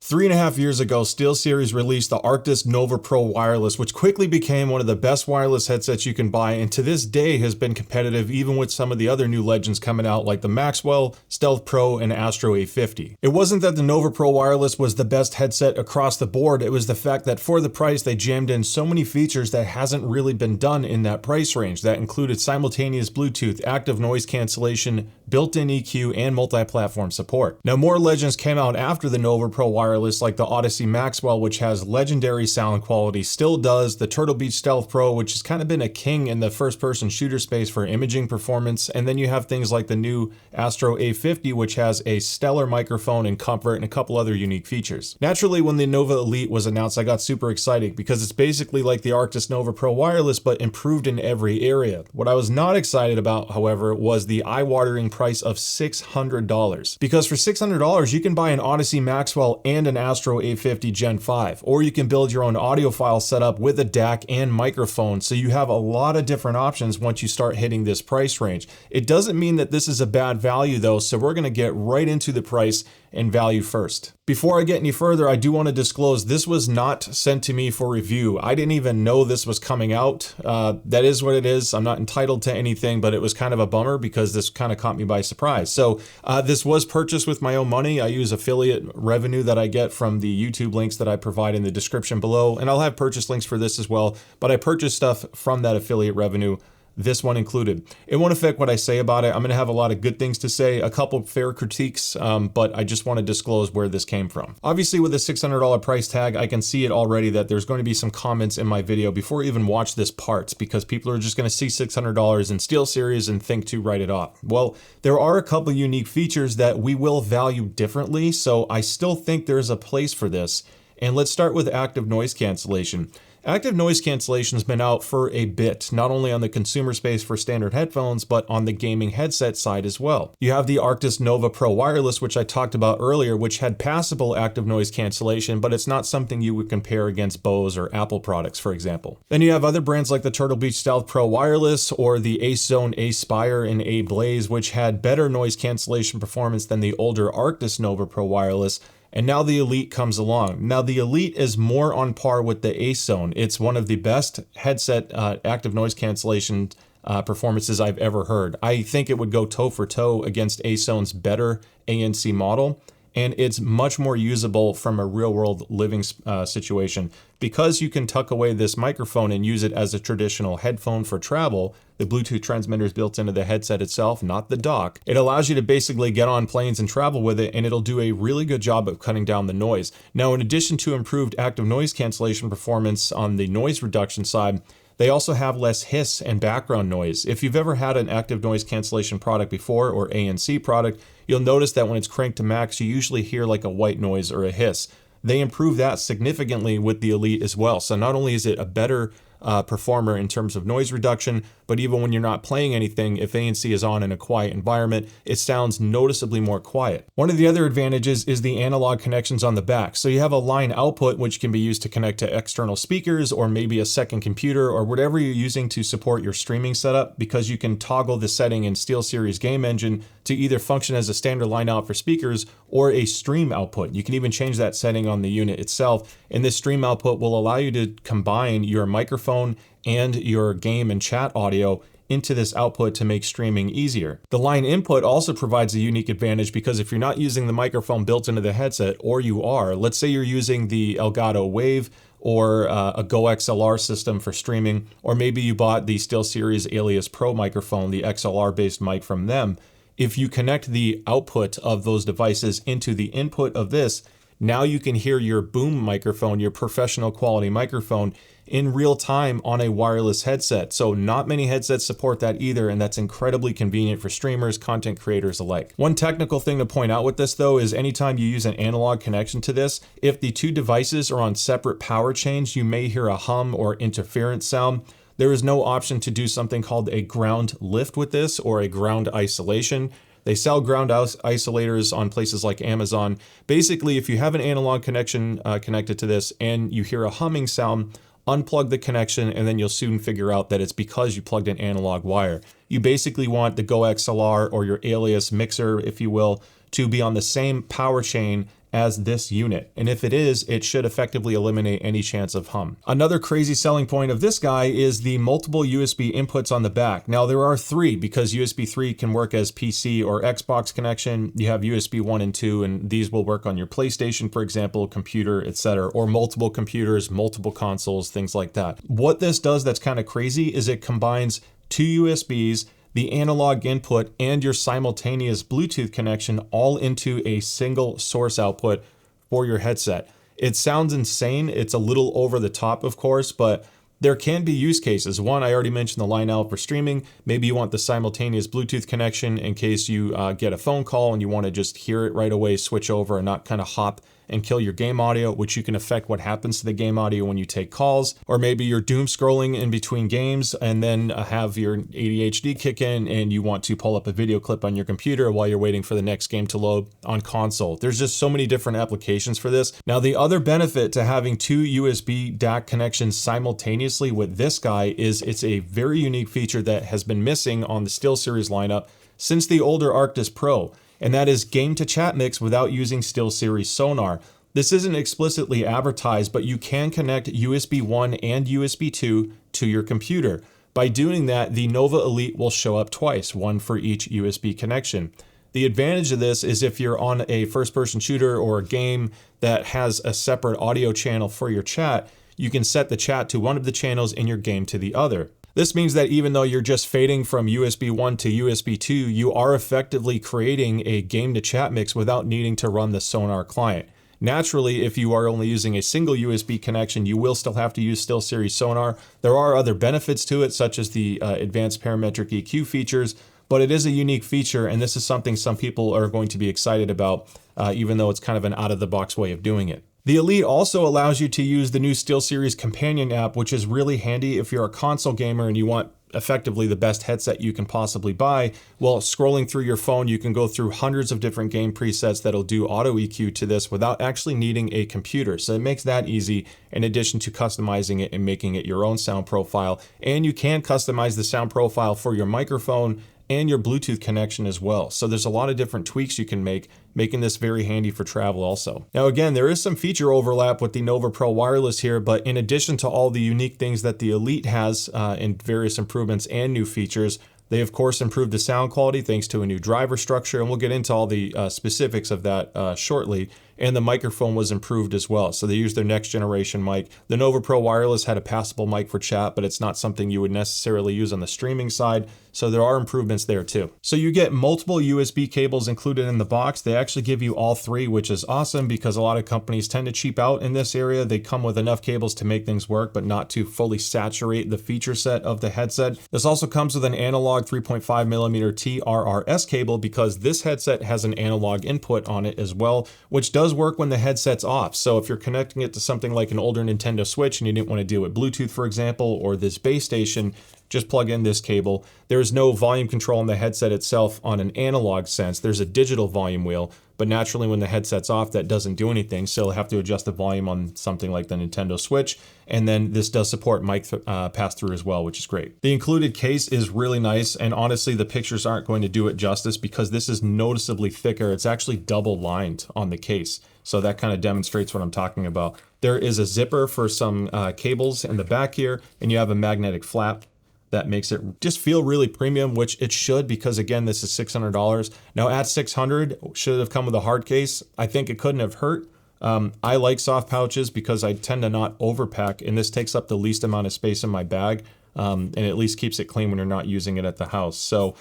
3.5 years ago, SteelSeries released the Arctis Nova Pro Wireless, which quickly became one of the best wireless headsets you can buy, and to this day has been competitive even with some of the other new legends coming out like the Maxwell, Stealth Pro, and Astro A50. It wasn't that the Nova Pro Wireless was the best headset across the board, it was the fact that for the price they jammed in so many features that hasn't really been done in that price range. That included simultaneous Bluetooth, active noise cancellation, built-in EQ, and multi-platform support. Now more legends came out after the Nova Pro Wireless, like the Odyssey Maxwell, which has legendary sound quality, still does, the Turtle Beach Stealth Pro, which has kind of been a king in the first-person shooter space for imaging performance, and then you have things like the new Astro A50, which has a stellar microphone and comfort and a couple other unique features. Naturally, when the Nova Elite was announced, I got super excited because it's basically like the Arctis Nova Pro Wireless, but improved in every area. What I was not excited about, however, was the eye-watering price of $600. Because for $600, you can buy an Odyssey Maxwell and an Astro A50 Gen 5, or you can build your own audiophile setup with a DAC and microphone, so you have a lot of different options once you start hitting this price range. It doesn't mean that this is a bad value though, so we're going to get right into the price and value first. Before I get any further, I do want to disclose this was not sent to me for review. I didn't even know this was coming out. That is what it is. I'm not entitled to anything, but it was kind of a bummer because this kind of caught me by surprise. So this was purchased with my own money. I use affiliate revenue that I get from the YouTube links that I provide in the description below, and I'll have purchase links for this as well, but I purchased stuff from that affiliate revenue, this one included. It won't affect what I say about it. I'm going to have a lot of good things to say, a couple fair critiques, but I just want to disclose where this came from. Obviously, with a $600 price tag, I can see it already that there's going to be some comments in my video before I even watch this part, because people are just going to see $600 in SteelSeries and think to write it off. Well, there are a couple unique features that we will value differently, so I still think there's a place for this. And let's start with active noise cancellation. Active noise cancellation has been out for a bit, not only on the consumer space for standard headphones, but on the gaming headset side as well. You have the Arctis Nova Pro Wireless, which I talked about earlier, which had passable active noise cancellation, but it's not something you would compare against Bose or Apple products, for example. Then you have other brands like the Turtle Beach Stealth Pro Wireless or the AceZone Aspire and A-Blaze, which had better noise cancellation performance than the older Arctis Nova Pro Wireless. And now the Elite comes along. Now the Elite is more on par with the AceZone. It's one of the best headset active noise cancellation performances I've ever heard. I think it would go toe for toe against AceZone's better ANC model, and it's much more usable from a real world living situation. Because you can tuck away this microphone and use it as a traditional headphone for travel, the Bluetooth transmitter is built into the headset itself, not the dock. It allows you to basically get on planes and travel with it, and it'll do a really good job of cutting down the noise. Now, in addition to improved active noise cancellation performance on the noise reduction side, they also have less hiss and background noise. If you've ever had an active noise cancellation product before, or ANC product, you'll notice that when it's cranked to max, you usually hear like a white noise or a hiss. They improve that significantly with the Elite as well. So not only is it a better performer in terms of noise reduction, but even when you're not playing anything, if ANC is on in a quiet environment, it sounds noticeably more quiet. One of the other advantages is the analog connections on the back. So you have a line output, which can be used to connect to external speakers or maybe a second computer or whatever you're using to support your streaming setup, because you can toggle the setting in SteelSeries Game Engine to either function as a standard line out for speakers or a stream output. You can even change that setting on the unit itself, and this stream output will allow you to combine your microphone and your game and chat audio into this output to make streaming easier. The line input also provides a unique advantage, because if you're not using the microphone built into the headset, or you are, let's say you're using the Elgato Wave or a Go XLR system for streaming, or maybe you bought the SteelSeries Alias Pro microphone, the XLR based mic from them. If you connect the output of those devices into the input of this, now you can hear your boom microphone, your professional quality microphone, in real time on a wireless headset. So not many headsets support that either, and that's incredibly convenient for streamers, content creators alike. One technical thing to point out with this though is anytime you use an analog connection to this, if the two devices are on separate power chains, you may hear a hum or interference sound. There is no option to do something called a ground lift with this, or a ground isolation. They sell ground isolators on places like Amazon. Basically, if you have an analog connection connected to this and you hear a humming sound, unplug the connection, and then you'll soon figure out that it's because you plugged an analog wire. You basically want the Go XLR or your Alias mixer, if you will, to be on the same power chain as this unit. And if it is, it should effectively eliminate any chance of hum. Another crazy selling point of this guy is the multiple USB inputs on the back. Now there are 3 because USB 3 can work as PC or Xbox connection. You have USB 1 and 2, and these will work on your PlayStation, for example, computer, etc., or multiple computers, multiple consoles, things like that. What this does that's kind of crazy is it combines 2 USBs, the analog input, and your simultaneous Bluetooth connection all into a single source output for your headset. It sounds insane. It's a little over the top, of course, but there can be use cases. One, I already mentioned the line out for streaming. Maybe you want the simultaneous Bluetooth connection in case you get a phone call and you want to just hear it right away, switch over and not kind of hop and kill your game audio, which you can affect what happens to the game audio when you take calls. Or maybe you're doom scrolling in between games and then have your ADHD kick in and you want to pull up a video clip on your computer while you're waiting for the next game to load on console. There's just so many different applications for this. Now, the other benefit to having 2 USB DAC connections simultaneously with this guy is it's a very unique feature that has been missing on the SteelSeries lineup since the older Arctis Pro, and that is game to chat mix without using SteelSeries Sonar. This isn't explicitly advertised, but you can connect USB 1 and USB 2 to your computer. By doing that, the Nova Elite will show up twice, one for each USB connection. The advantage of this is if you're on a first-person shooter or a game that has a separate audio channel for your chat, you can set the chat to one of the channels in your game to the other. This means that even though you're just fading from USB 1 to USB 2, you are effectively creating a game-to-chat mix without needing to run the Sonar client. Naturally, if you are only using a single USB connection, you will still have to use SteelSeries Sonar. There are other benefits to it, such as the advanced parametric EQ features, but it is a unique feature, and this is something some people are going to be excited about, even though it's kind of an out-of-the-box way of doing it. The Elite also allows you to use the new SteelSeries Companion app, which is really handy if you're a console gamer and you want effectively the best headset you can possibly buy. Well, scrolling through your phone, you can go through hundreds of different game presets that'll do auto EQ to this without actually needing a computer. So it makes that easy in addition to customizing it and making it your own sound profile. And you can customize the sound profile for your microphone and your Bluetooth connection as well. So there's a lot of different tweaks you can make, making this very handy for travel also. Now again, there is some feature overlap with the Nova Pro wireless here, but in addition to all the unique things that the Elite has in various improvements and new features, they of course improved the sound quality thanks to a new driver structure, and we'll get into all the specifics of that shortly. And the microphone was improved as well. So they used their next generation mic. The Nova Pro wireless had a passable mic for chat, but it's not something you would necessarily use on the streaming side. So there are improvements there too. So you get multiple USB cables included in the box. They actually give you all 3, which is awesome because a lot of companies tend to cheap out in this area. They come with enough cables to make things work, but not to fully saturate the feature set of the headset. This also comes with an analog 3.5mm TRRS cable because this headset has an analog input on it as well, which does work when the headset's off. So if you're connecting it to something like an older Nintendo Switch and you didn't want to deal with Bluetooth, for example, or this base station, just plug in this cable. There's no volume control on the headset itself on an analog sense. There's a digital volume wheel, but naturally when the headset's off, that doesn't do anything. So you'll have to adjust the volume on something like the Nintendo Switch. And then this does support mic pass-through as well, which is great. The included case is really nice. And honestly, the pictures aren't going to do it justice because this is noticeably thicker. It's actually double lined on the case. So that kind of demonstrates what I'm talking about. There is a zipper for some cables in the back here, and you have a magnetic flap that makes it just feel really premium, which it should because again, this is $600. Now at $600, should it have come with a hard case? I think it couldn't have hurt. I like soft pouches because I tend to not overpack, and this takes up the least amount of space in my bag, and at least keeps it clean when you're not using it at the house. So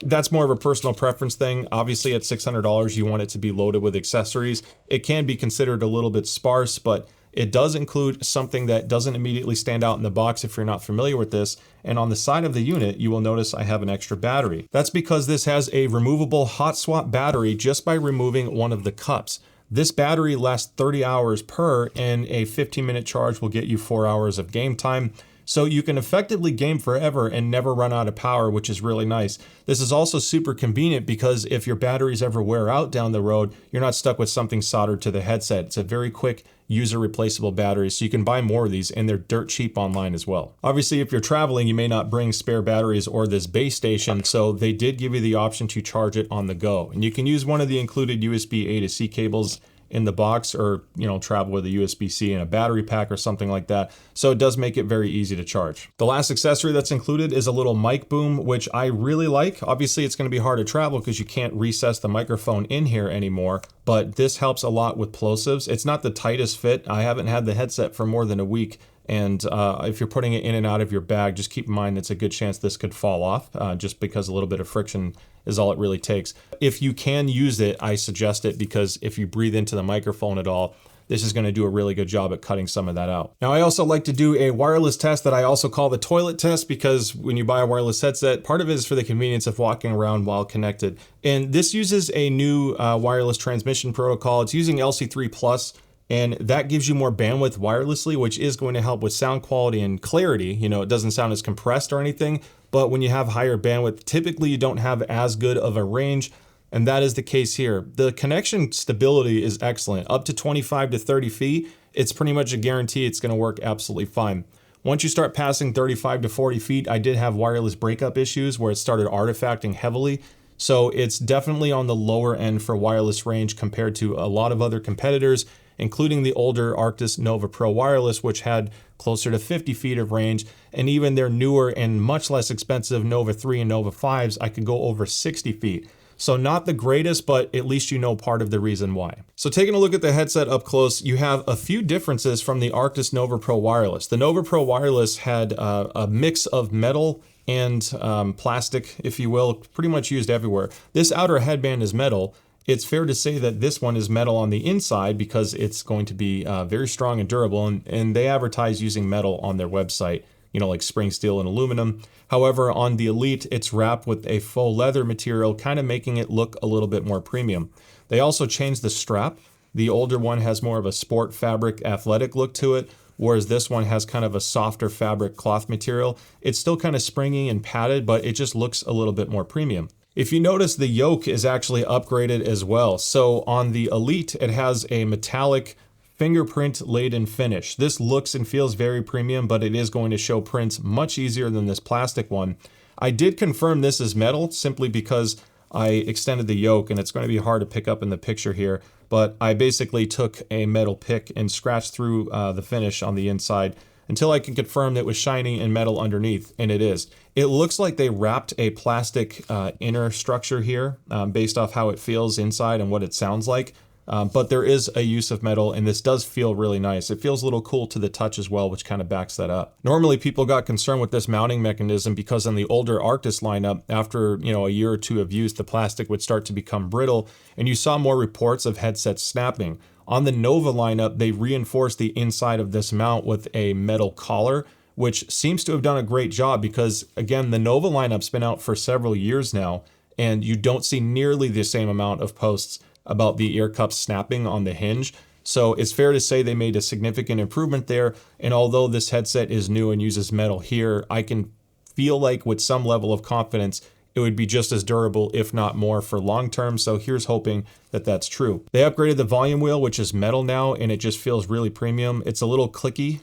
that's more of a personal preference thing. Obviously at $600, you want it to be loaded with accessories. It can be considered a little bit sparse, but it does include something that doesn't immediately stand out in the box if you're not familiar with this. And on the side of the unit, you will notice I have an extra battery. That's because this has a removable hot swap battery just by removing one of the cups. This battery lasts 30 hours per, and a 15-minute charge will get you 4 hours of game time. So you can effectively game forever and never run out of power, which is really nice. This is also super convenient because if your batteries ever wear out down the road, you're not stuck with something soldered to the headset. It's a very quick user replaceable battery, so you can buy more of these, and they're dirt cheap online as well. Obviously, if you're traveling, you may not bring spare batteries or this base station, so they did give you the option to charge it on the go. And you can use one of the included USB A to C cables in the box, or travel with a USB-C and a battery pack or something like that. So it does make it very easy to charge. The last accessory that's included is a little mic boom, which I really like. Obviously it's going to be hard to travel because you can't recess the microphone in here anymore, but this helps a lot with plosives. It's not the tightest fit. I haven't had the headset for more than a week, and if you're putting it in and out of your bag, just keep in mind it's a good chance this could fall off just because a little bit of friction is all it really takes. If you can use it, I suggest it, because if you breathe into the microphone at all, this is going to do a really good job at cutting some of that out. Now, I also like to do a wireless test that I also call the toilet test, because when you buy a wireless headset, part of it is for the convenience of walking around while connected. And this uses a new wireless transmission protocol. It's using LC3+, and that gives you more bandwidth wirelessly, which is going to help with sound quality and clarity. It doesn't sound as compressed or anything, but when you have higher bandwidth, typically you don't have as good of a range, and that is the case here. The connection stability is excellent. Up to 25 to 30 feet, it's pretty much a guarantee it's going to work absolutely fine. Once you start passing 35 to 40 feet, I did have wireless breakup issues where it started artifacting heavily. So it's definitely on the lower end for wireless range compared to a lot of other competitors, including the older Arctis Nova Pro wireless, which had closer to 50 feet of range, and even their newer and much less expensive Nova 3 and Nova 5s, I could go over 60 feet. So not the greatest, but at least you know part of the reason why. So taking a look at the headset up close, you have a few differences from the Arctis Nova Pro wireless. The Nova Pro wireless had a mix of metal and plastic, if you will, pretty much used everywhere. This outer headband is metal. It's fair to say that this one is metal on the inside because it's going to be very strong and durable, and they advertise using metal on their website, like spring steel and aluminum. However, on the Elite, it's wrapped with a faux leather material, kind of making it look a little bit more premium. They also changed the strap. The older one has more of a sport fabric athletic look to it, whereas this one has kind of a softer fabric cloth material. It's still kind of springy and padded, but it just looks a little bit more premium. If you notice, the yoke is actually upgraded as well. So on the Elite, it has a metallic fingerprint laden finish. This looks and feels very premium, but it is going to show prints much easier than this plastic one. I did confirm this is metal simply because I extended the yoke, and it's going to be hard to pick up in the picture here, but I basically took a metal pick and scratched through the finish on the inside until I can confirm that it was shiny and metal underneath, and it is. It looks like they wrapped a plastic inner structure here based off how it feels inside and what it sounds like. But there is a use of metal, and this does feel really nice. It feels a little cool to the touch as well, which kind of backs that up. Normally, people got concerned with this mounting mechanism because on the older Arctis lineup, after a year or two of use, the plastic would start to become brittle, and you saw more reports of headsets snapping. On the Nova lineup, they reinforced the inside of this mount with a metal collar, which seems to have done a great job because, again, the Nova lineup's been out for several years now, and you don't see nearly the same amount of posts about the ear cups snapping on the hinge. So it's fair to say they made a significant improvement there. And although this headset is new and uses metal here, I can feel like with some level of confidence, it would be just as durable, if not more, for long term. So here's hoping that that's true. They upgraded the volume wheel, which is metal now, and it just feels really premium. It's a little clicky,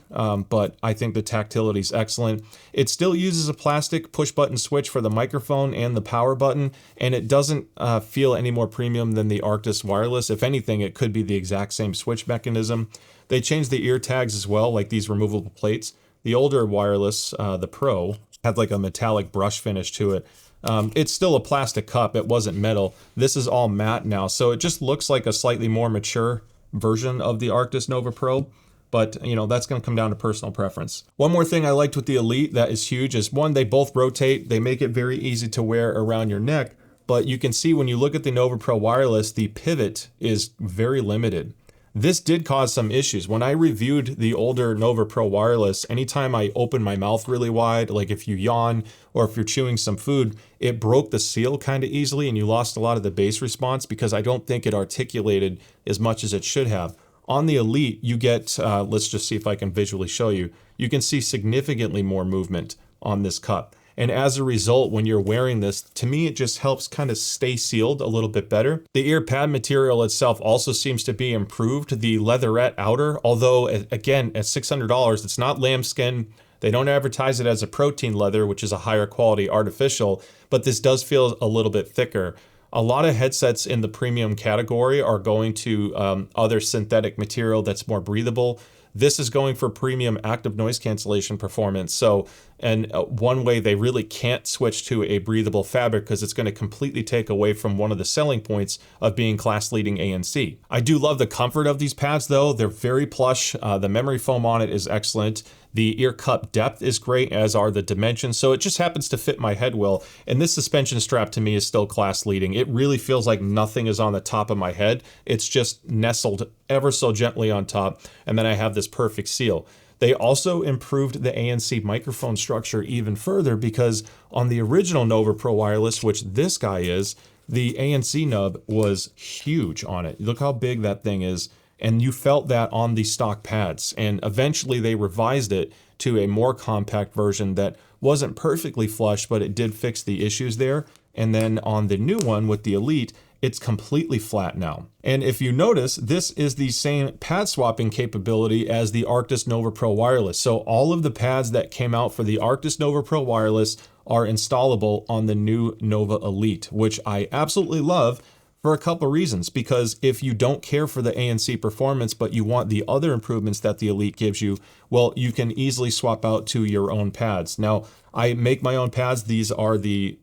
but I think the tactility is excellent. It still uses a plastic push button switch for the microphone and the power button, and it doesn't feel any more premium than the Arctis wireless. If anything, it could be the exact same switch mechanism. They changed the ear tags as well, like these removable plates. The older wireless, the Pro, had like a metallic brush finish to it. It's still a plastic cup, it wasn't metal. This is all matte now, so it just looks like a slightly more mature version of the Arctis Nova Pro, but that's going to come down to personal preference. One more thing I liked with the Elite that is huge is, one, they both rotate. They make it very easy to wear around your neck, but you can see when you look at the Nova Pro wireless, the pivot is very limited. This did cause some issues. When I reviewed the older Nova Pro wireless, anytime I open my mouth really wide, like if you yawn or if you're chewing some food, it broke the seal kind of easily and you lost a lot of the bass response because I don't think it articulated as much as it should have. On the Elite, you get, let's just see if I can visually show you, you can see significantly more movement on this cup. And as a result, when you're wearing this, to me, it just helps kind of stay sealed a little bit better. The ear pad material itself also seems to be improved. The leatherette outer, although again, at $600, it's not lambskin. They don't advertise it as a protein leather, which is a higher quality artificial, but this does feel a little bit thicker. A lot of headsets in the premium category are going to other synthetic material that's more breathable. This is going for premium active noise cancellation performance. So, and one way they really can't switch to a breathable fabric because it's going to completely take away from one of the selling points of being class-leading ANC. I do love the comfort of these pads though. They're very plush. The memory foam on it is excellent. The ear cup depth is great, as are the dimensions, so it just happens to fit my head well. And this suspension strap to me is still class leading. It really feels like nothing is on the top of my head. It's just nestled ever so gently on top, and then I have this perfect seal. They also improved the ANC microphone structure even further because on the original Nova Pro Wireless, which this guy is, the ANC nub was huge on it. Look how big that thing is. And you felt that on the stock pads. And eventually they revised it to a more compact version that wasn't perfectly flush, but it did fix the issues there. And then on the new one with the Elite, it's completely flat now. And if you notice, this is the same pad swapping capability as the Arctis Nova Pro Wireless. So all of the pads that came out for the Arctis Nova Pro Wireless are installable on the new Nova Elite, which I absolutely love. For a couple of reasons, because if you don't care for the ANC performance, but you want the other improvements that the Elite gives you, well, you can easily swap out to your own pads. Now, I make my own pads. These are the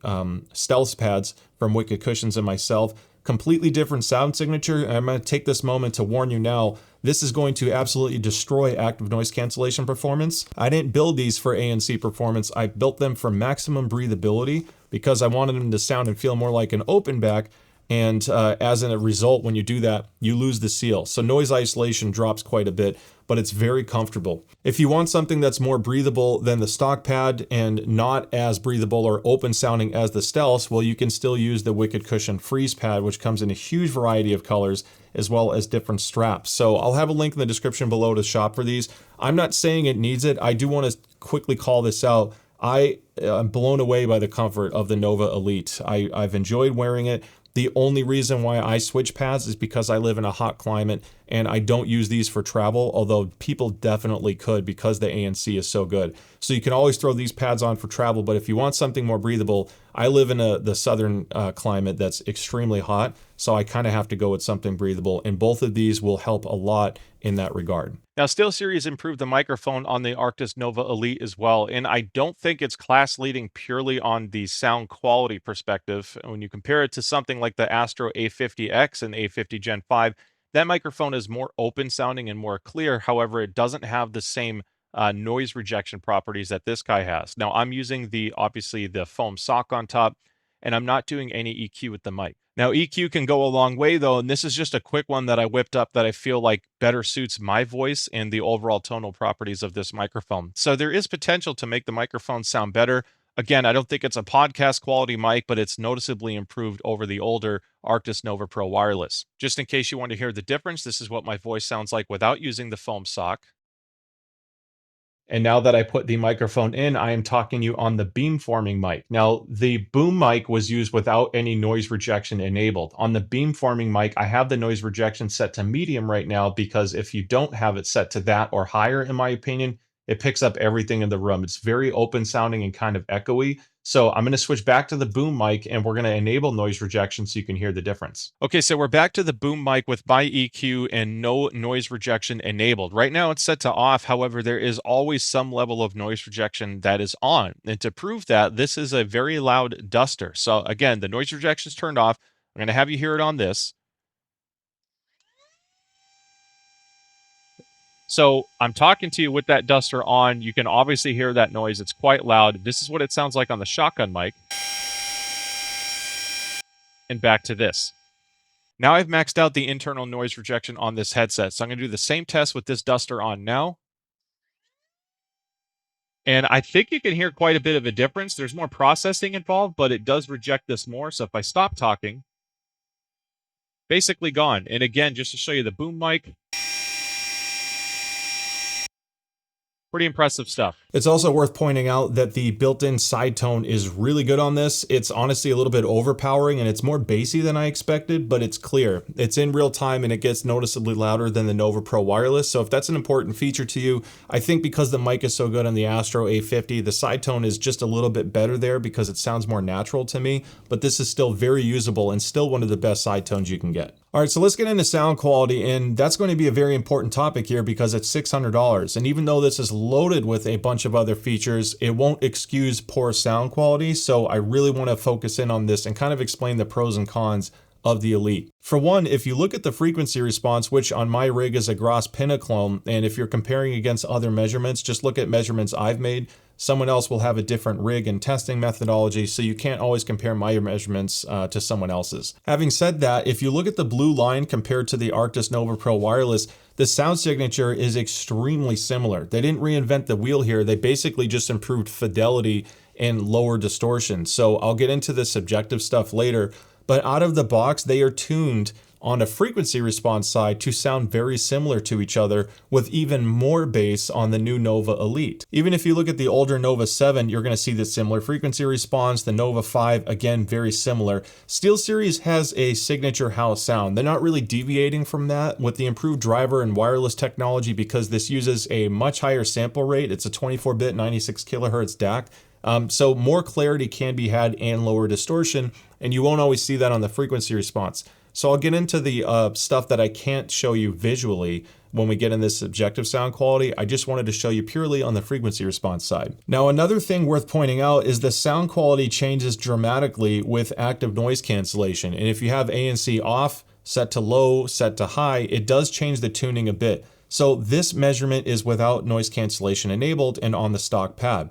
Stealth pads from Wicked Cushions and myself. Completely different sound signature. And I'm going to take this moment to warn you now, this is going to absolutely destroy active noise cancellation performance. I didn't build these for ANC performance. I built them for maximum breathability because I wanted them to sound and feel more like an open back. And as a result, when you do that, you lose the seal. So noise isolation drops quite a bit, but it's very comfortable. If you want something that's more breathable than the stock pad and not as breathable or open sounding as the Stealth, well, you can still use the Wicked Cushion Freeze Pad, which comes in a huge variety of colors, as well as different straps. So I'll have a link in the description below to shop for these. I'm not saying it needs it. I do want to quickly call this out. I am blown away by the comfort of the Nova Elite. I've enjoyed wearing it. The only reason why I switch pads is because I live in a hot climate and I don't use these for travel, although people definitely could because the ANC is so good. So you can always throw these pads on for travel, but if you want something more breathable, I live in the southern climate that's extremely hot, so I kind of have to go with something breathable, and both of these will help a lot in that regard. Now, SteelSeries improved the microphone on the Arctis Nova Elite as well, and I don't think it's class-leading purely on the sound quality perspective. When you compare it to something like the Astro A50X and A50 Gen 5, that microphone is more open-sounding and more clear. However, it doesn't have the same noise rejection properties that this guy has. Now, I'm using obviously the foam sock on top, and I'm not doing any EQ with the mic. Now, EQ can go a long way, though, and this is just a quick one that I whipped up that I feel like better suits my voice and the overall tonal properties of this microphone. So there is potential to make the microphone sound better. Again, I don't think it's a podcast quality mic, but it's noticeably improved over the older Arctis Nova Pro Wireless. Just in case you want to hear the difference, this is what my voice sounds like without using the foam sock. And now that I put the microphone in, I am talking to you on the beamforming mic. Now, the boom mic was used without any noise rejection enabled. On the beamforming mic, I have the noise rejection set to medium right now because if you don't have it set to that or higher, in my opinion, it picks up everything in the room. It's very open sounding and kind of echoey. So I'm going to switch back to the boom mic and we're going to enable noise rejection so you can hear the difference. Okay, so we're back to the boom mic with by EQ and no noise rejection enabled. Right now it's set to off. However, there is always some level of noise rejection that is on. And to prove that, this is a very loud duster. So again, the noise rejection is turned off. I'm going to have you hear it on this. So I'm talking to you with that duster on. You can obviously hear that noise. It's quite loud. This is what it sounds like on the shotgun mic. And back to this. Now I've maxed out the internal noise rejection on this headset. So I'm going to do the same test with this duster on now. And I think you can hear quite a bit of a difference. There's more processing involved, but it does reject this more. So if I stop talking, basically gone. And again, just to show you the boom mic. Pretty impressive stuff. It's also worth pointing out that the built-in side tone is really good on this. It's honestly a little bit overpowering and it's more bassy than I expected, but it's clear. It's in real time and it gets noticeably louder than the Nova Pro wireless. So if that's an important feature to you, I think because the mic is so good on the Astro A50, the side tone is just a little bit better there because it sounds more natural to me, but this is still very usable and still one of the best side tones you can get. All right, so let's get into sound quality, and that's going to be a very important topic here because it's $600. And even though this is loaded with a bunch of other features, it won't excuse poor sound quality. So I really want to focus in on this and kind of explain the pros and cons of the Elite. For one, if you look at the frequency response, which on my rig is a Gross Pinaclone, and if you're comparing against other measurements, just look at measurements I've made. Someone else will have a different rig and testing methodology, so you can't always compare my measurements to someone else's. Having said that, if you look at the blue line compared to the Arctis Nova Pro wireless, the sound signature is extremely similar. They didn't reinvent the wheel here. They basically just improved fidelity and lower distortion. So I'll get into the subjective stuff later, but out of the box, they are tuned on a frequency response side to sound very similar to each other, with even more bass on the new Nova Elite. Even if you look at the older Nova 7, you're going to see the similar frequency response. The Nova 5, again, very similar. SteelSeries has a signature house sound. They're not really deviating from that with the improved driver and wireless technology because this uses a much higher sample rate. It's a 24-bit 96 kilohertz DAC. So more clarity can be had and lower distortion, and you won't always see that on the frequency response. So I'll get into the stuff that I can't show you visually when we get in this subjective sound quality. I just wanted to show you purely on the frequency response side. Now, another thing worth pointing out is the sound quality changes dramatically with active noise cancellation. And if you have ANC off, set to low, set to high, it does change the tuning a bit. So this measurement is without noise cancellation enabled and on the stock pad.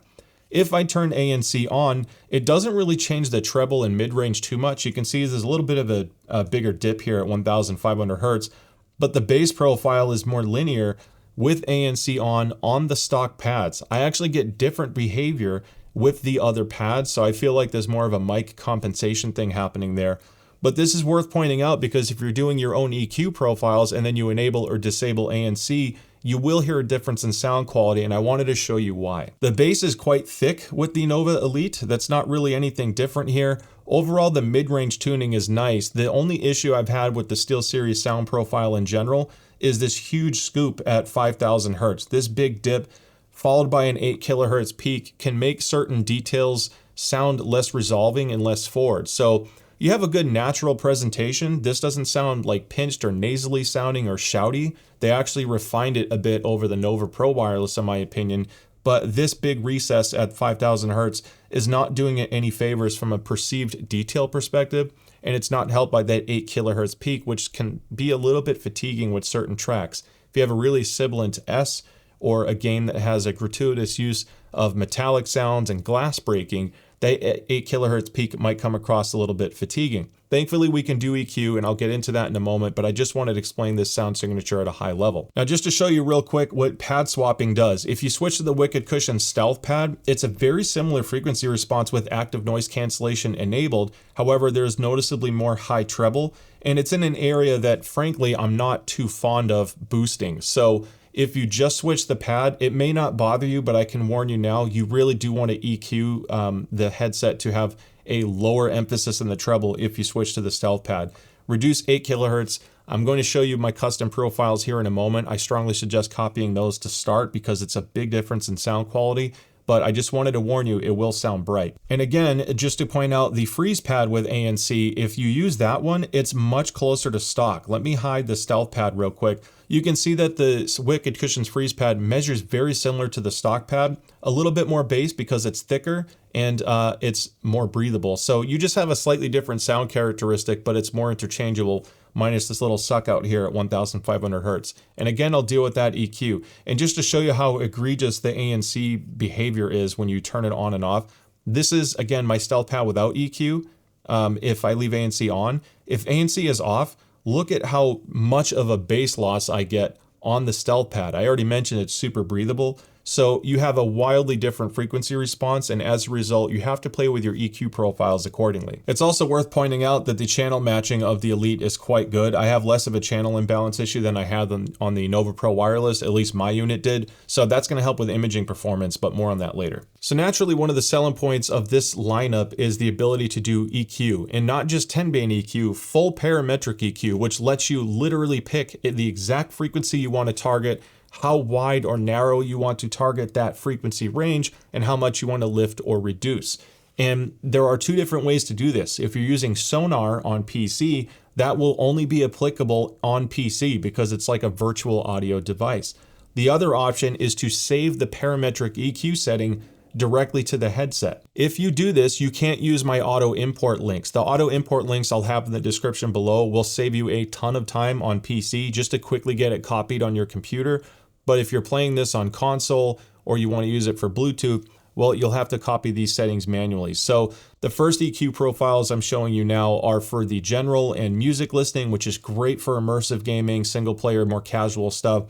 If I turn ANC on, it doesn't really change the treble and mid-range too much. You can see there's a little bit of a bigger dip here at 1,500 Hertz, but the bass profile is more linear with ANC on the stock pads. I actually get different behavior with the other pads, so I feel like there's more of a mic compensation thing happening there. But this is worth pointing out because if you're doing your own EQ profiles and then you enable or disable ANC, you will hear a difference in sound quality, and I wanted to show you why. The bass is quite thick with the Nova Elite. That's not really anything different here. Overall, the mid-range tuning is nice. The only issue I've had with the SteelSeries sound profile in general is this huge scoop at 5,000 Hertz. This big dip followed by an 8 kilohertz peak can make certain details sound less resolving and less forward. So you have a good natural presentation. This doesn't sound like pinched or nasally sounding or shouty. They actually refined it a bit over the Nova Pro wireless in my opinion, but this big recess at 5,000 Hertz is not doing it any favors from a perceived detail perspective, and it's not helped by that 8 kilohertz peak, which can be a little bit fatiguing with certain tracks. If you have a really sibilant S or a game that has a gratuitous use of metallic sounds and glass breaking, that 8 kilohertz peak might come across a little bit fatiguing. Thankfully, we can do EQ, and I'll get into that in a moment, but I just wanted to explain this sound signature at a high level. Now, just to show you real quick what pad swapping does, if you switch to the Wicked Cushion Stealth pad, it's a very similar frequency response with active noise cancellation enabled. However, there's noticeably more high treble, and it's in an area that, frankly, I'm not too fond of boosting. So if you just switch the pad, it may not bother you, but I can warn you now, you really do want to EQ the headset to have a lower emphasis in the treble if you switch to the Stealth pad. Reduce 8 kilohertz. I'm going to show you my custom profiles here in a moment. I strongly suggest copying those to start because it's a big difference in sound quality, but I just wanted to warn you, it will sound bright. And again, just to point out, the freeze pad with ANC, if you use that one, it's much closer to stock. Let me hide the Stealth pad real quick. You can see that the Wicked Cushions freeze pad measures very similar to the stock pad, a little bit more bass because it's thicker and it's more breathable. So you just have a slightly different sound characteristic, but it's more interchangeable, minus this little suck out here at 1,500 Hertz. And again, I'll deal with that EQ. And just to show you how egregious the ANC behavior is when you turn it on and off, this is, again, my Stealth pad without EQ. If I leave ANC on, if ANC is off, look at how much of a bass loss I get on the Stealth pad. I already mentioned it's super breathable. So you have a wildly different frequency response, and as a result, you have to play with your EQ profiles accordingly. It's also worth pointing out that the channel matching of the Elite is quite good. I have less of a channel imbalance issue than I had on the Nova Pro wireless, at least my unit did. So that's going to help with imaging performance, but more on that later. So naturally, one of the selling points of this lineup is the ability to do EQ, and not just 10-band EQ, full parametric EQ, which lets you literally pick the exact frequency you want to target, how wide or narrow you want to target that frequency range, and how much you want to lift or reduce. And there are two different ways to do this. If you're using Sonar on PC, that will only be applicable on PC because it's like a virtual audio device. The other option is to save the parametric EQ setting directly to the headset. If you do this, you can't use my auto import links. The auto import links I'll have in the description below will save you a ton of time on PC just to quickly get it copied on your computer. But if you're playing this on console or you want to use it for Bluetooth, well, you'll have to copy these settings manually. So the first EQ profiles I'm showing you now are for the general and music listening, which is great for immersive gaming, single player, more casual stuff.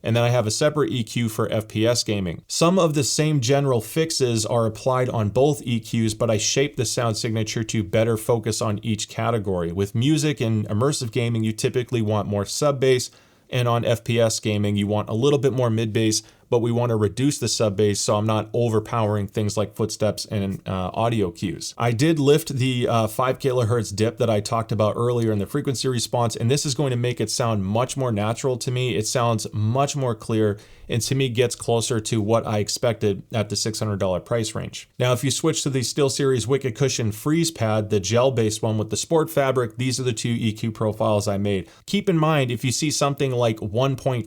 And then I have a separate EQ for FPS gaming. Some of the same general fixes are applied on both EQs, but I shaped the sound signature to better focus on each category. With music and immersive gaming, you typically want more sub bass. And on FPS gaming, you want a little bit more mid-bass, but we want to reduce the sub-bass so I'm not overpowering things like footsteps and audio cues. I did lift the 5 kilohertz dip that I talked about earlier in the frequency response, and this is going to make it sound much more natural to me. It sounds much more clear, and to me gets closer to what I expected at the $600 price range. Now, if you switch to the SteelSeries Wicked Cushion Freeze Pad, the gel-based one with the sport fabric, these are the two EQ profiles I made. Keep in mind, if you see something like 1.5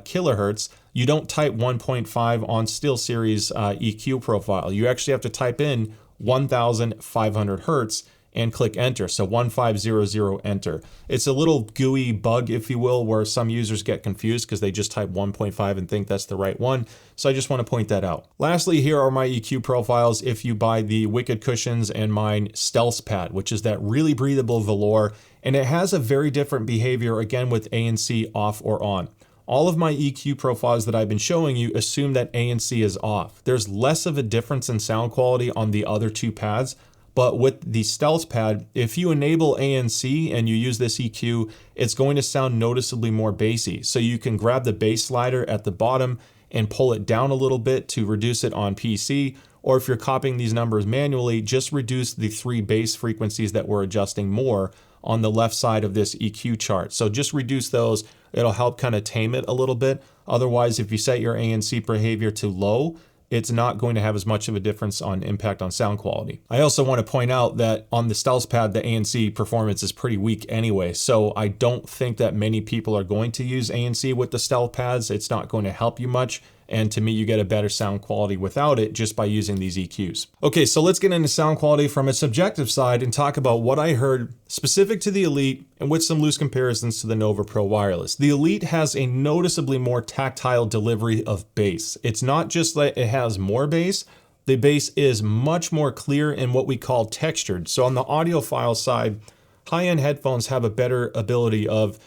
kilohertz, you don't type 1.5 on SteelSeries EQ profile. You actually have to type in 1,500 hertz and click enter. So 1500 enter. It's a little GUI bug, if you will, where some users get confused because they just type 1.5 and think that's the right one. So I just want to point that out. Lastly, here are my EQ profiles if you buy the Wicked Cushions and mine Stealth Pad, which is that really breathable velour. And it has a very different behavior, again, with ANC off or on. All of my EQ profiles that I've been showing you assume that ANC is off. There's less of a difference in sound quality on the other two pads, but with the Stealth Pad, if you enable ANC and you use this EQ, it's going to sound noticeably more bassy. So you can grab the bass slider at the bottom and pull it down a little bit to reduce it on PC, or if you're copying these numbers manually, just reduce the 3 bass frequencies that we're adjusting more on the left side of this EQ chart. So just reduce those. It'll help kind of tame it a little bit. Otherwise, if you set your ANC behavior to low, it's not going to have as much of a difference on impact on sound quality. I also want to point out that on the Stealth Pad, the ANC performance is pretty weak anyway, so I don't think that many people are going to use ANC with the Stealth Pads. It's not going to help you much. And to me, you get a better sound quality without it just by using these EQs. Okay, so let's get into sound quality from a subjective side and talk about what I heard specific to the Elite and with some loose comparisons to the Nova Pro wireless. The Elite has a noticeably more tactile delivery of bass. It's not just that it has more bass, the bass is much more clear and what we call textured. So on the audiophile side, high-end headphones have a better ability of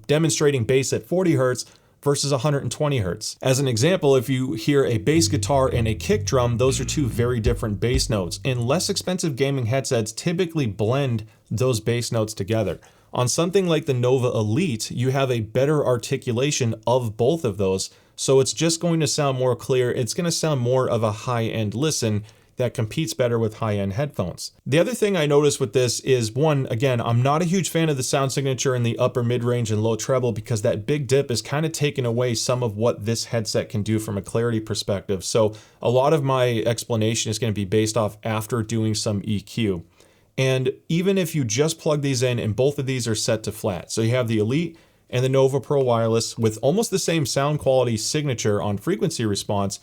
demonstrating bass at 40 hertz versus 120 hertz. As an example, if you hear a bass guitar and a kick drum, those are two very different bass notes, and less expensive gaming headsets typically blend those bass notes together. On something like the Nova Elite, you have a better articulation of both of those, so it's just going to sound more clear. It's going to sound more of a high-end listen that competes better with high-end headphones. The other thing I noticed with this is, one, again, I'm not a huge fan of the sound signature in the upper mid-range and low treble because that big dip is kind of taking away some of what this headset can do from a clarity perspective. So a lot of my explanation is going to be based off after doing some EQ. And even if you just plug these in and both of these are set to flat, so you have the Elite and the Nova Pro wireless with almost the same sound quality signature on frequency response.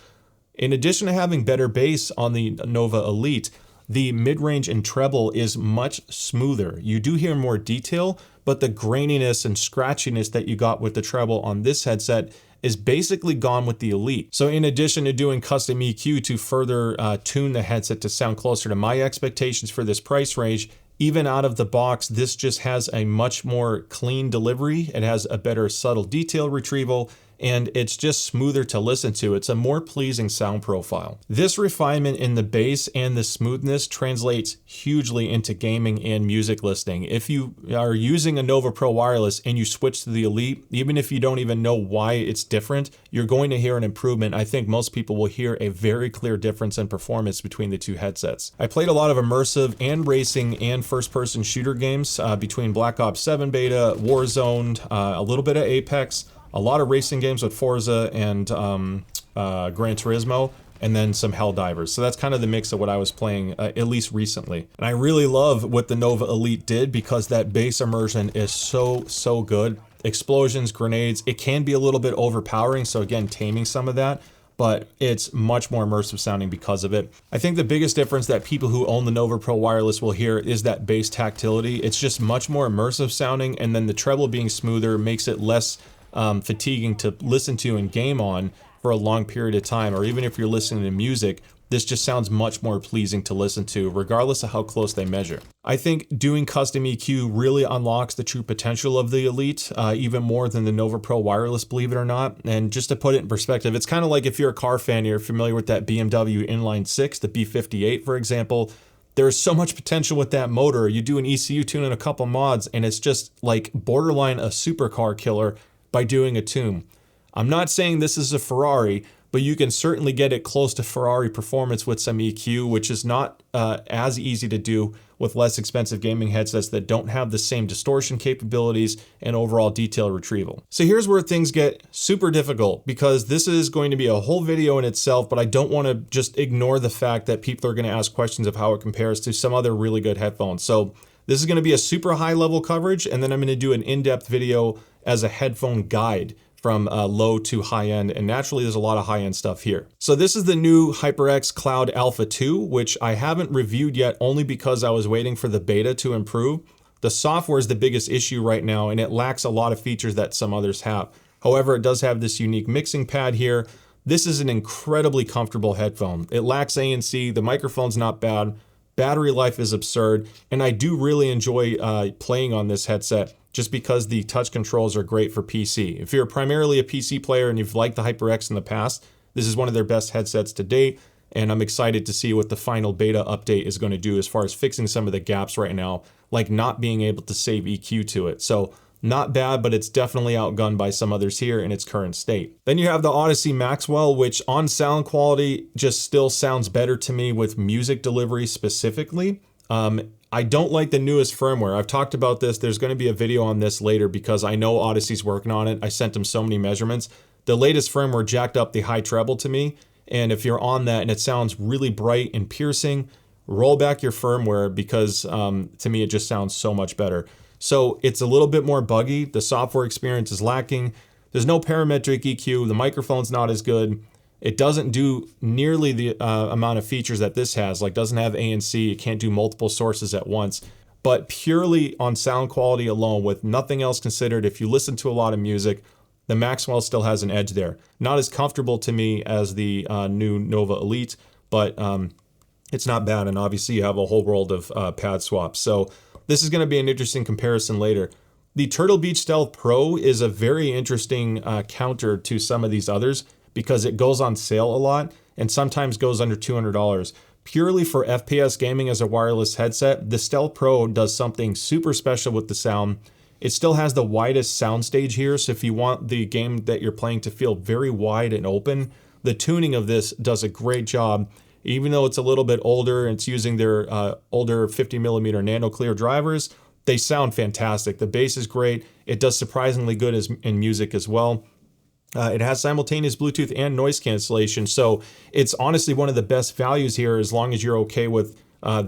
In addition to having better bass on the Nova Elite, the mid-range and treble is much smoother. You do hear more detail, but the graininess and scratchiness that you got with the treble on this headset is basically gone with the Elite. So in addition to doing custom EQ to further tune the headset to sound closer to my expectations for this price range, even out of the box, this just has a much more clean delivery. It has a better subtle detail retrieval, and it's just smoother to listen to. It's a more pleasing sound profile. This refinement in the bass and the smoothness translates hugely into gaming and music listening. If you are using a Nova Pro wireless and you switch to the Elite, even if you don't even know why it's different, you're going to hear an improvement. I think most people will hear a very clear difference in performance between the two headsets. I played a lot of immersive and racing and first-person shooter games between Black Ops 7 beta, Warzone, a little bit of Apex, a lot of racing games with Forza and Gran Turismo, and then some Helldivers. So that's kind of the mix of what I was playing, at least recently. And I really love what the Nova Elite did because that bass immersion is so good. Explosions, grenades, it can be a little bit overpowering, so again, taming some of that, but it's much more immersive sounding because of it. I think the biggest difference that people who own the Nova Pro wireless will hear is that bass tactility. It's just much more immersive sounding, and then the treble being smoother makes it less fatiguing to listen to and game on for a long period of time, or even if you're listening to music, this just sounds much more pleasing to listen to, regardless of how close they measure. I think doing custom EQ really unlocks the true potential of the Elite, even more than the Nova Pro wireless, believe it or not. And just to put it in perspective, it's kind of like if you're a car fan, you're familiar with that BMW inline 6, the B58, for example. There's so much potential with that motor. You do an ECU tune and a couple mods, and it's just like borderline a supercar killer by doing a tune. I'm not saying this is a Ferrari, but you can certainly get it close to Ferrari performance with some EQ, which is not as easy to do with less expensive gaming headsets that don't have the same distortion capabilities and overall detail retrieval. So here's where things get super difficult, because this is going to be a whole video in itself, but I don't want to just ignore the fact that people are going to ask questions of how it compares to some other really good headphones. So this is going to be a super high level coverage, and then I'm going to do an in-depth video as a headphone guide from low to high end, and naturally there's a lot of high end stuff here. So this is the new HyperX Cloud Alpha 2, which I haven't reviewed yet only because I was waiting for the beta to improve. The software is the biggest issue right now, and it lacks a lot of features that some others have. However, it does have this unique mixing pad here. This is an incredibly comfortable headphone. It lacks ANC, the microphone's not bad, battery life is absurd, and I do really enjoy playing on this headset, just because the touch controls are great for PC. If you're primarily a PC player and you've liked the HyperX in the past, this is one of their best headsets to date, and I'm excited to see what the final beta update is going to do as far as fixing some of the gaps right now, like not being able to save EQ to it. So not bad, but it's definitely outgunned by some others here in its current state. Then you have the Odyssey Maxwell, which on sound quality just still sounds better to me with music delivery specifically. I don't like the newest firmware. I've talked about this. There's going to be a video on this later because I know Odyssey's working on it. I sent them so many measurements. The latest firmware jacked up the high treble to me. And if you're on that and it sounds really bright and piercing, roll back your firmware because to me, it just sounds so much better. So it's a little bit more buggy. The software experience is lacking. There's no parametric EQ. The microphone's not as good. It doesn't do nearly the amount of features that this has, like doesn't have ANC, it can't do multiple sources at once. But purely on sound quality alone, with nothing else considered, if you listen to a lot of music, the Maxwell still has an edge there. Not as comfortable to me as the new Nova Elite, but it's not bad. And obviously you have a whole world of pad swaps. So this is going to be an interesting comparison later. The Turtle Beach Stealth Pro is a very interesting counter to some of these others, because it goes on sale a lot and sometimes goes under $200. Purely for FPS gaming as a wireless headset, the Stealth Pro does something super special with the sound. It still has the widest soundstage here, so if you want the game that you're playing to feel very wide and open, the tuning of this does a great job. Even though it's a little bit older and it's using their older 50mm nano clear drivers, they sound fantastic. The bass is great. It does surprisingly good in music as well. It has simultaneous Bluetooth and noise cancellation, so it's honestly one of the best values here as long as you're okay with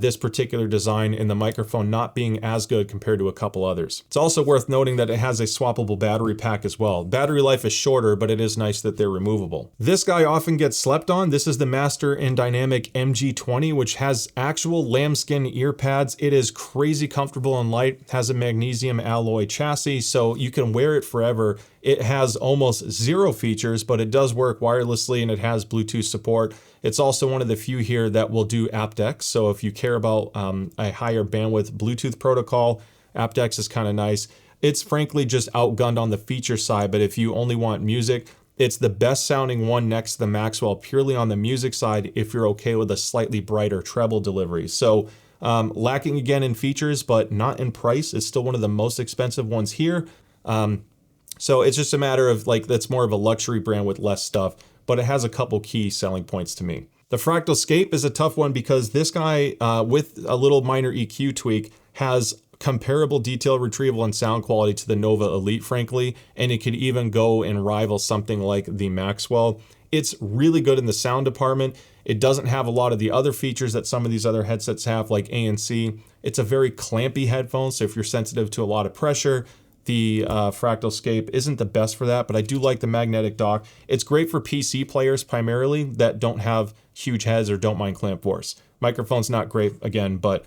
this particular design and the microphone not being as good compared to a couple others. It's also worth noting that it has a swappable battery pack as well. Battery life is shorter, but it is nice that they're removable. This guy often gets slept on. This is the Master and Dynamic MG20, which has actual lambskin ear pads. It is crazy comfortable and light, has a magnesium alloy chassis, so you can wear it forever. It has almost zero features, but it does work wirelessly and it has Bluetooth support. It's also one of the few here that will do aptX. So if you care about a higher bandwidth Bluetooth protocol, aptX is kind of nice. It's frankly just outgunned on the feature side, but if you only want music, It's the best sounding one next to the Maxwell purely on the music side if you're okay with a slightly brighter treble delivery. So lacking again in features, but not in price. It's still one of the most expensive ones here. So it's just a matter of like, that's more of a luxury brand with less stuff, but it has a couple key selling points to me. The Fractalscape is a tough one because this guy, with a little minor EQ tweak, has comparable detail retrieval and sound quality to the Nova Elite, frankly, and it could even go and rival something like the Maxwell. It's really good in the sound department. It doesn't have a lot of the other features that some of these other headsets have, like ANC. It's a very clampy headphone, so if you're sensitive to a lot of pressure, the Fractalscape isn't the best for that, but I do like the magnetic dock. It's great for PC players primarily that don't have huge heads or don't mind clamp force. Microphone's not great again, but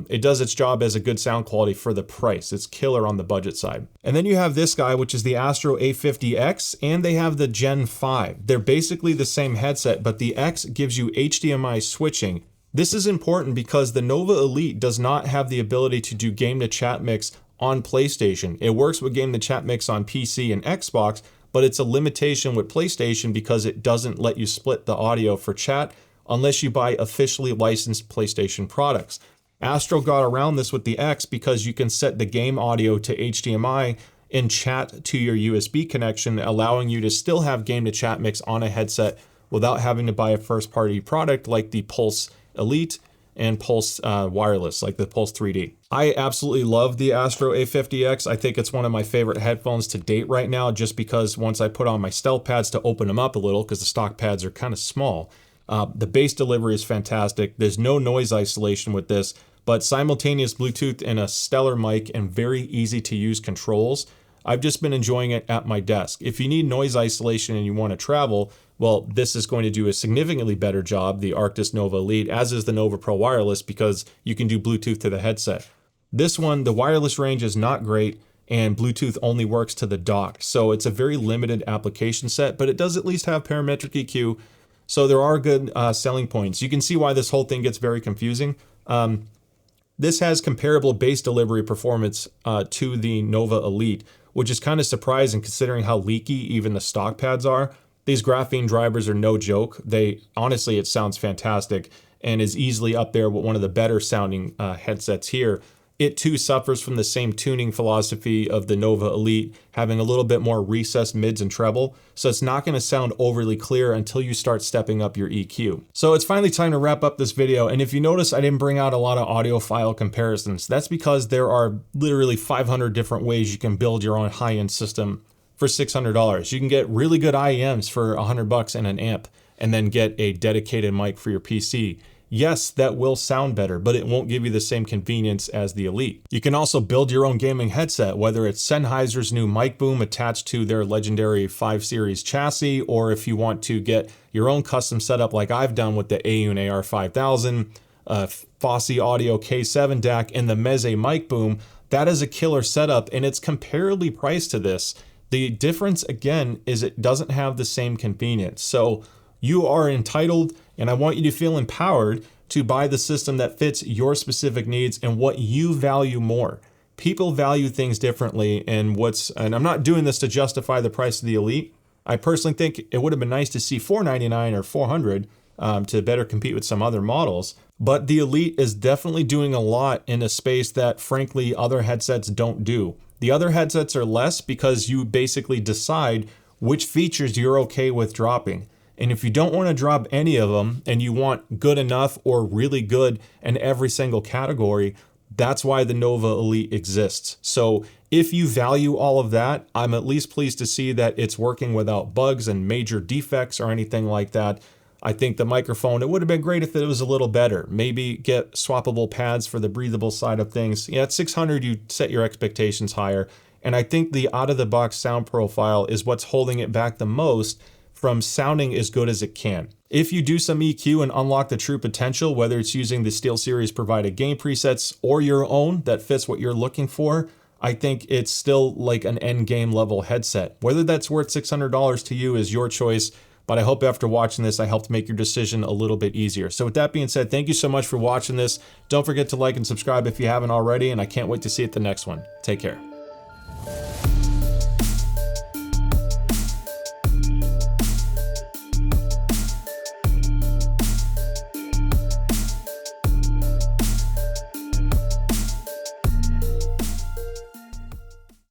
it does its job as a good sound quality for the price. It's killer on the budget side. And then you have this guy, which is the Astro A50X, and they have the Gen 5. They're basically the same headset, but the X gives you HDMI switching. This is important because the Nova Elite does not have the ability to do game to chat mix on PlayStation. It works with game to chat mix on PC and Xbox, but it's a limitation with PlayStation because it doesn't let you split the audio for chat unless you buy officially licensed PlayStation products. Astro got around this with the X because you can set the game audio to HDMI and chat to your USB connection, allowing you to still have game to chat mix on a headset without having to buy a first party product like the Pulse Elite and Pulse Wireless, like the Pulse 3D. I absolutely love the Astro A50X. I think it's one of my favorite headphones to date right now, just because once I put on my stealth pads to open them up a little, because the stock pads are kind of small, the bass delivery is fantastic. There's no noise isolation with this, but simultaneous Bluetooth and a stellar mic and very easy to use controls. I've just been enjoying it at my desk. If you need noise isolation and you want to travel, well, this is going to do a significantly better job, the Arctis Nova Elite, as is the Nova Pro Wireless, because you can do Bluetooth to the headset. This one, the wireless range is not great, and Bluetooth only works to the dock. So it's a very limited application set, but it does at least have parametric EQ. So there are good selling points. You can see why this whole thing gets very confusing. This has comparable bass delivery performance to the Nova Elite, which is kind of surprising considering how leaky even the stock pads are. These graphene drivers are no joke. Honestly, it sounds fantastic and is easily up there with one of the better sounding headsets here. It too suffers from the same tuning philosophy of the Nova Elite, having a little bit more recessed mids and treble, so it's not going to sound overly clear until you start stepping up your EQ. So it's finally time to wrap up this video, and if you notice I didn't bring out a lot of audiophile comparisons. That's because there are literally 500 different ways you can build your own high-end system for $600. You can get really good IEMs for $100 and an amp, and then get a dedicated mic for your PC. Yes, that will sound better, but it won't give you the same convenience as the Elite. You can also build your own gaming headset, whether it's Sennheiser's new mic boom attached to their legendary 5 Series chassis, or if you want to get your own custom setup like I've done with the Aune AR5000, Fosse Audio K7 DAC, and the Meze mic boom. That is a killer setup, and it's comparably priced to this. The difference, again, is it doesn't have the same convenience. So you are entitled, and I want you to feel empowered to buy the system that fits your specific needs and what you value more. People value things differently, and I'm not doing this to justify the price of the Elite. I personally think it would have been nice to see $499 or $400 to better compete with some other models. But the Elite is definitely doing a lot in a space that, frankly, other headsets don't do. The other headsets are less because you basically decide which features you're okay with dropping. And if you don't want to drop any of them and you want good enough or really good in every single category, that's why the Nova Elite exists. So if you value all of that, I'm at least pleased to see that it's working without bugs and major defects or anything like that. I think the microphone, it would have been great if it was a little better. Maybe get swappable pads for the breathable side of things. Yeah, at $600, you set your expectations higher. And I think the out-of-the-box sound profile is what's holding it back the most from sounding as good as it can. If you do some EQ and unlock the true potential, whether it's using the SteelSeries provided game presets or your own that fits what you're looking for, I think it's still like an end game level headset. Whether that's worth $600 to you is your choice, but I hope after watching this, I helped make your decision a little bit easier. So with that being said, thank you so much for watching this. Don't forget to like and subscribe if you haven't already, and I can't wait to see you at the next one. Take care.